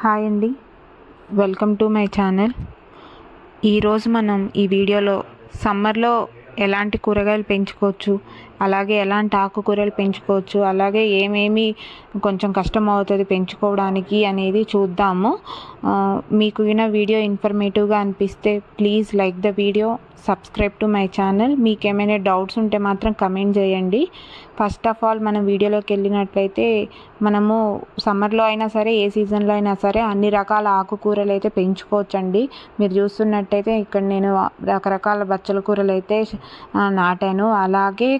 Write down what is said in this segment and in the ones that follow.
Hi అండి, welcome to my channel. ఈరోజు మనం ఈ వీడియోలో సమ్మర్లో ఎలాంటి కూరగాయలు పెంచుకోవచ్చు, అలాగే ఎలాంటి ఆకుకూరలు పెంచుకోవచ్చు, అలాగే ఏమేమి కొంచెం కష్టం అవుతుంది పెంచుకోవడానికి అనేది చూద్దాము. మీకు ఈ వీడియో ఇన్ఫర్మేటివ్గా అనిపిస్తే please like the video, subscribe to my channel. మీకు ఏమైనా డౌట్స్ ఉంటే మాత్రం కమెంట్ చేయండి. ఫస్ట్ ఆఫ్ ఆల్ మనం వీడియోలోకి వెళ్ళినట్లయితే మనము సమ్మర్లో అయినా సరే ఏ సీజన్లో అయినా సరే అన్ని రకాల ఆకుకూరలు అయితే పెంచుకోవచ్చండి. మీరు చూస్తున్నట్టయితే ఇక్కడ నేను రకరకాల బచ్చల కూరలు అయితే నాటాను. అలాగే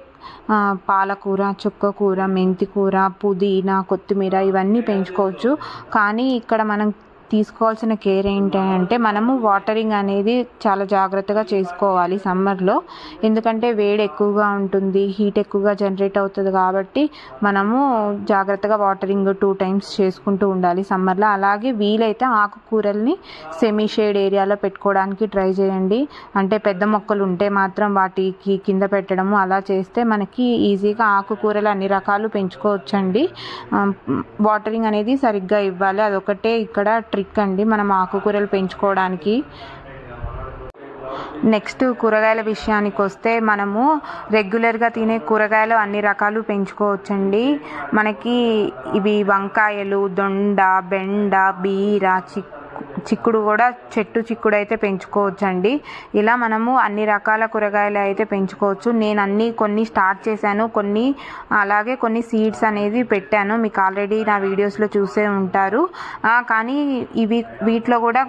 పాలకూర, చుక్కకూర, మెంతికూర, పుదీనా, కొత్తిమీర ఇవన్నీ పెంచుకోవచ్చు. కానీ ఇక్కడ మనం తీసుకోవాల్సిన కేర్ ఏంటంటే మనము వాటరింగ్ అనేది చాలా జాగ్రత్తగా చేసుకోవాలి సమ్మర్లో. ఎందుకంటే వేడి ఎక్కువగా ఉంటుంది, హీట్ ఎక్కువగా జనరేట్ అవుతుంది కాబట్టి మనము జాగ్రత్తగా వాటరింగ్ 2 times చేసుకుంటూ ఉండాలి సమ్మర్లో. అలాగే వీలైతే ఆకుకూరల్ని సెమీ షేడ్ ఏరియాలో పెట్టుకోవడానికి ట్రై చేయండి. అంటే పెద్ద మొక్కలు ఉంటే మాత్రం వాటికి కింద పెట్టడము అలా చేస్తే మనకి ఈజీగా ఆకుకూరలు అన్ని రకాలు పెంచుకోవచ్చండి. వాటరింగ్ అనేది సరిగ్గా ఇవ్వాలి, అదొకటే ఇక్కడ ట్రిక్ అండి మనం ఆకుకూరలు పెంచుకోవడానికి. నెక్స్ట్ కూరగాయల విషయానికి వస్తే మనము రెగ్యులర్గా తినే కూరగాయలు అన్ని రకాలు పెంచుకోవచ్చండి. మనకి ఇవి వంకాయలు, దొండ, బెండ, బీర, చిక్కుడు కూడా చిక్కుడు అయితే పెంచుకోవచ్చండి. ఇలా మనము అన్ని రకాల కూరగాయలు అయితే పెంచుకోవచ్చు. నేను కొన్ని స్టార్ట్ చేశాను, అలాగే కొన్ని సీడ్స్ అనేది పెట్టాను. మీకు ఆల్రెడీ నా వీడియోస్లో చూసే ఉంటారు. కానీ వీటిలో కూడా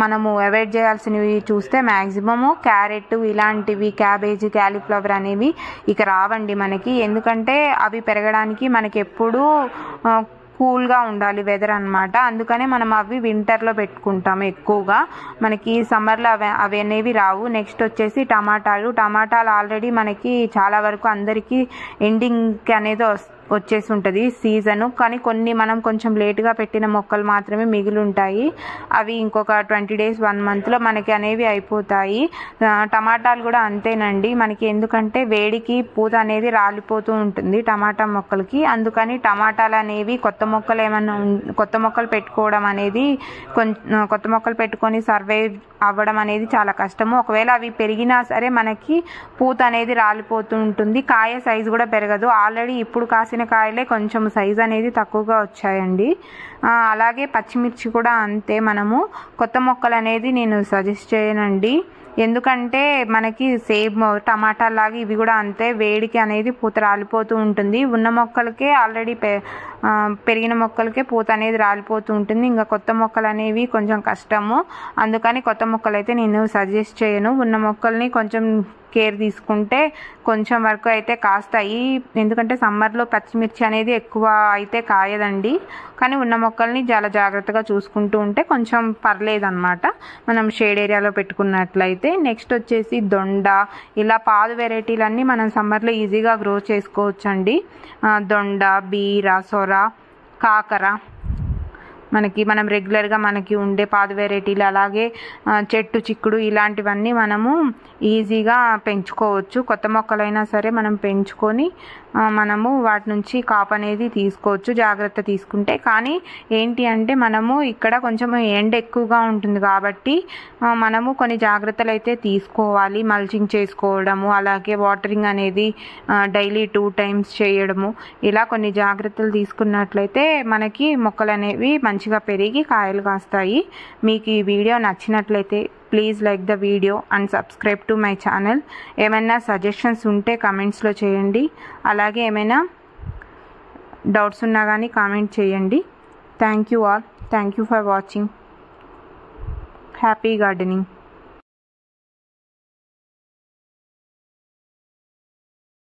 మనము అవాయిడ్ చేయాల్సినవి చూస్తే మ్యాక్సిమము క్యారెట్ ఇలాంటివి, క్యాబేజీ, క్యాలీఫ్లవర్ అనేవి ఇక రావండి మనకి. ఎందుకంటే అవి పెరగడానికి మనకి ఎప్పుడూ కూల్గా ఉండాలి వెదర్ అన్నమాట. అందుకనే మనం అవి వింటర్లో పెట్టుకుంటాము ఎక్కువగా. మనకి సమ్మర్లో అవి అనేవి రావు. నెక్స్ట్ వచ్చేసి టమాటాలు ఆల్రెడీ మనకి చాలా వరకు అందరికీ ఎండింగ్కి అనేది వచ్చేసి ఉంటుంది సీజను. కానీ కొన్ని మనం కొంచెం లేటుగా పెట్టిన మొక్కలు మాత్రమే మిగిలి ఉంటాయి. అవి ఇంకొక 20 days 1 monthలో మనకి అనేవి అయిపోతాయి. టమాటాలు కూడా అంతేనండి మనకి. ఎందుకంటే వేడికి పూత అనేది రాలిపోతూ ఉంటుంది టమాటా మొక్కలకి. అందుకని టమాటాలు అనేవి కొత్త మొక్కలు పెట్టుకోవడం అనేది కొత్త మొక్కలు పెట్టుకొని సర్వైవ్ అవ్వడం అనేది చాలా కష్టము. ఒకవేళ అవి పెరిగినా సరే మనకి పూత అనేది రాలిపోతూ ఉంటుంది, కాయ సైజు కూడా పెరగదు. ఆల్రెడీ ఇప్పుడు కాసిన కాయలే కొంచెం సైజ్ అనేది తక్కువగా వచ్చాయండి. అలాగే పచ్చిమిర్చి కూడా అంతే. మనము కొత్త మొక్కలు అనేది నేను సజెస్ట్ చేయనండి. ఎందుకంటే మనకి సేమ్ టమాటా లాగా ఇవి కూడా అంతే, వేడికి అనేది పూత రాలిపోతూ ఉంటుంది. ఉన్న మొక్కలకే ఆల్రెడీ పెరిగిన మొక్కలకే పూత అనేది రాలిపోతూ ఉంటుంది. ఇంకా కొత్త మొక్కలు అనేవి కొంచెం కష్టము. అందుకని కొత్త మొక్కలు అయితే నేను సజెస్ట్ చేయను. ఉన్న మొక్కల్ని కొంచెం కేర్ తీసుకుంటే కొంచెం వరకు అయితే కాస్తాయి. ఎందుకంటే సమ్మర్లో పచ్చిమిర్చి అనేది ఎక్కువ అయితే కాయదండి. కానీ ఉన్న మొక్కల్ని చాలా జాగ్రత్తగా చూసుకుంటూ ఉంటే కొంచెం పర్లేదన్నమాట మనం షేడ్ ఏరియాలో పెట్టుకున్నట్లయితే. నెక్స్ట్ వచ్చేసి దొండ, ఇలా పాదు వెరైటీలన్నీ మనం సమ్మర్లో ఈజీగా గ్రో చేసుకోవచ్చండి. దొండ, బీర, సొర, కాకర, మనం రెగ్యులర్గా మనకి ఉండే పాదు వెరైటీలు, అలాగే చిక్కుడు ఇలాంటివన్నీ మనము ఈజీగా పెంచుకోవచ్చు. కొత్త మొక్కలైనా సరే మనం పెంచుకొని మనము వాటి నుంచి కాపు అనేది తీసుకోవచ్చు జాగ్రత్త తీసుకుంటే. కానీ ఏంటి అంటే మనము ఇక్కడ కొంచెం ఎండ ఎక్కువగా ఉంటుంది కాబట్టి మనము కొన్ని జాగ్రత్తలు అయితే తీసుకోవాలి. మల్చింగ్ చేసుకోవడము, అలాగే వాటరింగ్ అనేది డైలీ 2 times చేయడము, ఇలా కొన్ని జాగ్రత్తలు తీసుకున్నట్లయితే మనకి మొక్కలు అనేవి మంచిగా పెరిగి కాయలు కాస్తాయి. మీకు ఈ వీడియో నచ్చినట్లయితే please like the video and subscribe to my channel. ఏమైనా సజెషన్స్ ఉంటే కామెంట్స్లో చేయండి. అలాగే ఏమైనా డౌట్స్ ఉన్నా కానీ కామెంట్ చేయండి. Thank you all. Thank you for watching. Happy gardening.